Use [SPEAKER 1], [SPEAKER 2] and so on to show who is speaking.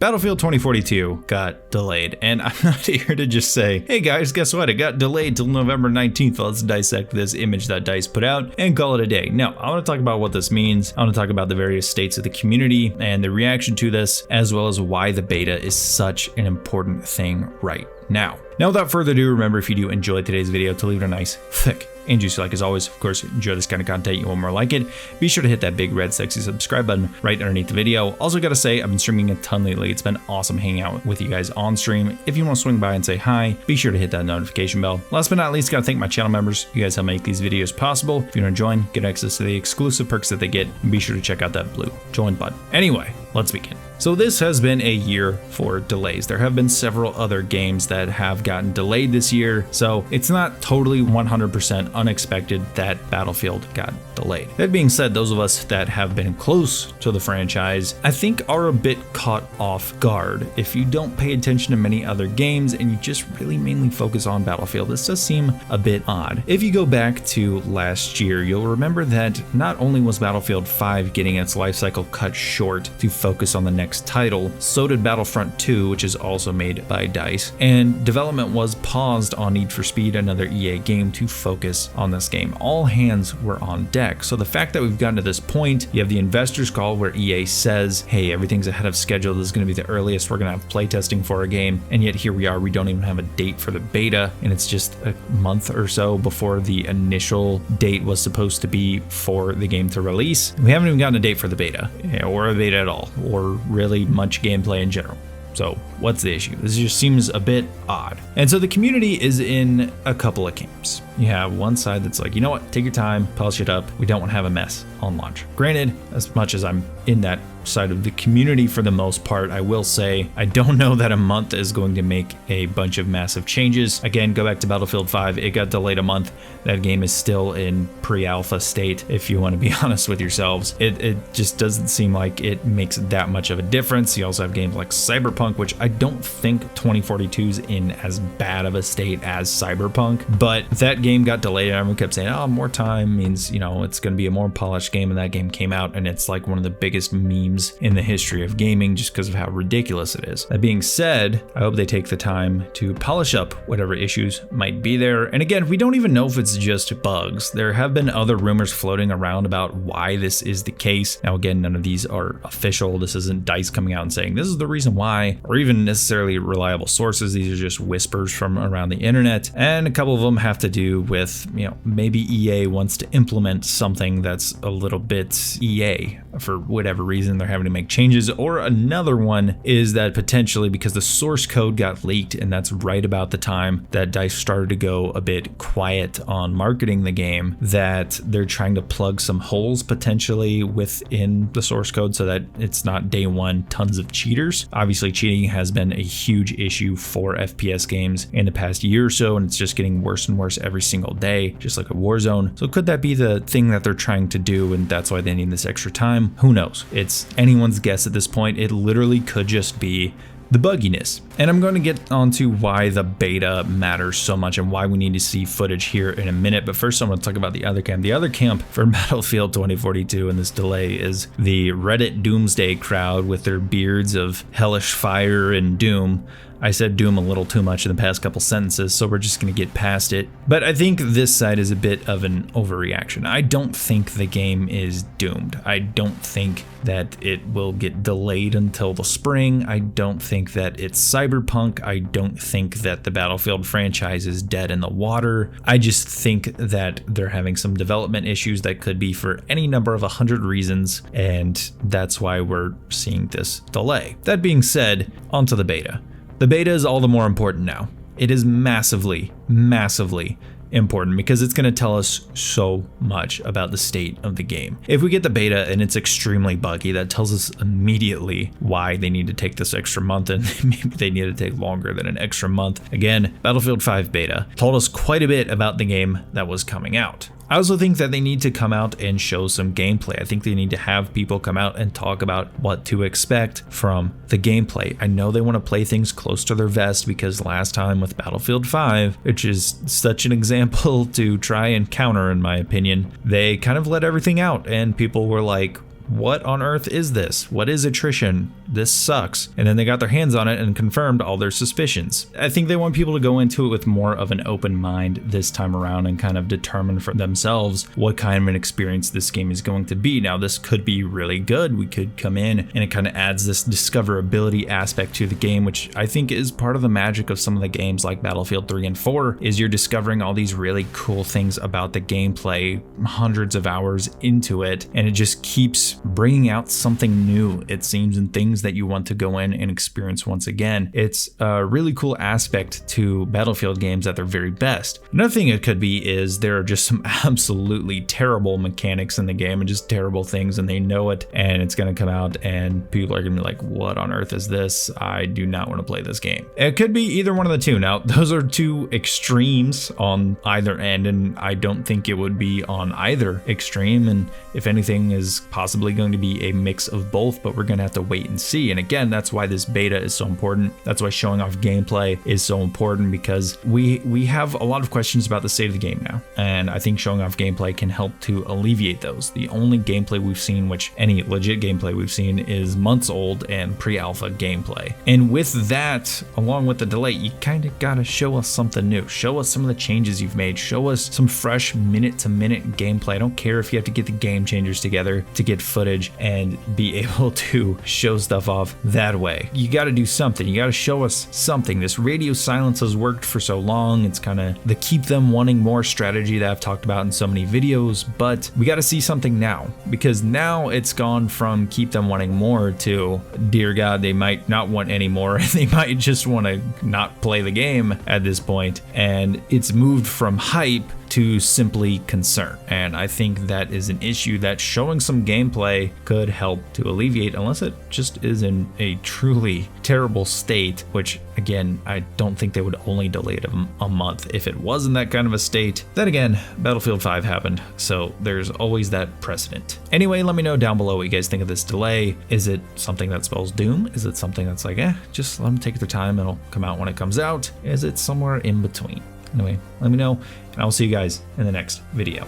[SPEAKER 1] Battlefield 2042 got delayed, and I'm not here to just say, hey guys, guess what? It got delayed till November 19th. Let's dissect this image that DICE put out and call it a day. No, I want to talk about what this means. I want to talk about the various states of the community and the reaction to this, as well as why the beta is such an important thing right now. Now, without further ado, remember, if you do enjoy today's video, to leave it a nice, thick, and juicy like as always. Of course, enjoy this kind of content, you want more like it, be sure to hit that big red sexy subscribe button right underneath the video. Also gotta say, I've been streaming a ton lately. It's been awesome hanging out with you guys on stream. If you want to swing by and say hi, be sure to hit that notification bell. Last but not least, gotta thank my channel members. You guys help make these videos possible. If you want to join, get access to the exclusive perks that they get, and be sure to check out that blue join button. Anyway, let's begin. So this has been a year for delays. There have been several other games that have gotten delayed this year, so it's not totally 100% unexpected that Battlefield got delayed. That being said, those of us that have been close to the franchise, I think, are a bit caught off guard. If you don't pay attention to many other games and you just really mainly focus on Battlefield, this does seem a bit odd. If you go back to last year, you'll remember that not only was Battlefield 5 getting its life cycle cut short to focus on the next title, so did Battlefront 2, which is also made by DICE, and development was paused on Need for Speed, another EA game, to focus on this game. All hands were on deck. So the fact that we've gotten to this point, you have the investors call where EA says, hey, everything's ahead of schedule, this is going to be the earliest we're going to have playtesting for a game, and yet here we are, we don't even have a date for the beta, and it's just a month or so before the initial date was supposed to be for the game to release. We haven't even gotten a date for the beta, or a beta at all, or really much gameplay in general. So what's the issue? This just seems a bit odd. And so the community is in a couple of camps. You have one side that's like, you know what, take your time, polish it up. We don't want to have a mess on launch. Granted, as much as I'm in that side of the community for the most part, I will say I don't know that a month is going to make a bunch of massive changes. Again, go back to Battlefield 5, it got delayed a month. That game is still in pre-alpha state, if you want to be honest with yourselves. It just doesn't seem like it makes that much of a difference. You also have games like Cyberpunk, which I don't think 2042 is in as bad of a state as Cyberpunk, but that game got delayed and everyone kept saying, oh, more time means, you know, it's going to be a more polished game, and that game came out and it's like one of the biggest memes in the history of gaming just because of how ridiculous it is. That being said, I hope they take the time to polish up whatever issues might be there. And again, we don't even know if it's just bugs. There have been other rumors floating around about why this is the case. Now again, none of these are official. This isn't DICE coming out and saying this is the reason why, or even necessarily reliable sources. These are just whispers from around the internet, and a couple of them have to do with, you know, maybe EA wants to implement something that's a little bit EA for whatever reason. They're having to make changes, or another one is that potentially because the source code got leaked, and that's right about the time that DICE started to go a bit quiet on marketing the game, that they're trying to plug some holes potentially within the source code so that it's not day one tons of cheaters. Obviously, cheating has been a huge issue for FPS games in the past year or so, and it's just getting worse and worse every single day, just like a Warzone. So could that be the thing that they're trying to do, and that's why they need this extra time? Who knows? It's anyone's guess at this point. It literally could just be the bugginess. And I'm going to get onto why the beta matters so much and why we need to see footage here in a minute. But first, I'm going to talk about the other camp. The other camp for Battlefield 2042 and this delay is the Reddit Doomsday crowd with their beards of hellish fire and doom. I said doom a little too much in the past couple sentences, so we're just gonna get past it. But I think this side is a bit of an overreaction. I don't think the game is doomed. I don't think that it will get delayed until the spring. I don't think that it's Cyberpunk. I don't think that the Battlefield franchise is dead in the water. I just think that they're having some development issues that could be for any number of 100 reasons, and that's why we're seeing this delay. That being said, onto the beta. The beta is all the more important now. It is massively, massively important because it's going to tell us so much about the state of the game. If we get the beta and it's extremely buggy, that tells us immediately why they need to take this extra month, and maybe they need to take longer than an extra month. Again, Battlefield 5 beta told us quite a bit about the game that was coming out. I also think that they need to come out and show some gameplay. I think they need to have people come out and talk about what to expect from the gameplay. I know they want to play things close to their vest because last time with Battlefield 5, which is such an example to try and counter in my opinion, they kind of let everything out and people were like, what on earth is this? What is attrition? This sucks. And then they got their hands on it and confirmed all their suspicions. I think they want people to go into it with more of an open mind this time around and kind of determine for themselves what kind of an experience this game is going to be. Now, this could be really good. We could come in and it kind of adds this discoverability aspect to the game, which I think is part of the magic of some of the games like Battlefield 3 and 4, is you're discovering all these really cool things about the gameplay hundreds of hours into it, and it just keeps bringing out something new, it seems, and things that you want to go in and experience once again. It's a really cool aspect to Battlefield games at their very best. Another thing it could be is there are just some absolutely terrible mechanics in the game and just terrible things, and they know it, and it's going to come out and people are going to be like, what on earth is this? I do not want to play this game. It could be either one of the two. Now, those are two extremes on either end, and I don't think it would be on either extreme, and if anything is possibly going to be a mix of both, but we're going to have to wait and see. And again, that's why this beta is so important. That's why showing off gameplay is so important, because we have a lot of questions about the state of the game now, and I think showing off gameplay can help to alleviate those. The only gameplay we've seen, which any legit gameplay we've seen, is months old and pre-alpha gameplay. And with that, along with the delay, you kind of gotta show us something new. Show us some of the changes you've made. Show us some fresh minute-to-minute gameplay. I don't care if you have to get the game changers together to get footage and be able to show stuff off that way. You gotta do something. You gotta show us something. This radio silence has worked for so long. It's kind of the keep them wanting more strategy that I've talked about in so many videos, but we gotta see something now, because now it's gone from keep them wanting more to, dear God, they might not want any more. They might just want to not play the game at this point, and it's moved from hype to simply concern. And I think that is an issue that showing some gameplay could help to alleviate, unless it just is in a truly terrible state, which again, I don't think they would only delay it a month if it was in that kind of a state. Then again, Battlefield 5 happened, so there's always that precedent. Anyway, let me know down below what you guys think of this delay. Is it something that spells doom? Is it something that's like, just let them take their time, it'll come out when it comes out? Is it somewhere in between? Anyway, let me know, and I'll see you guys in the next video.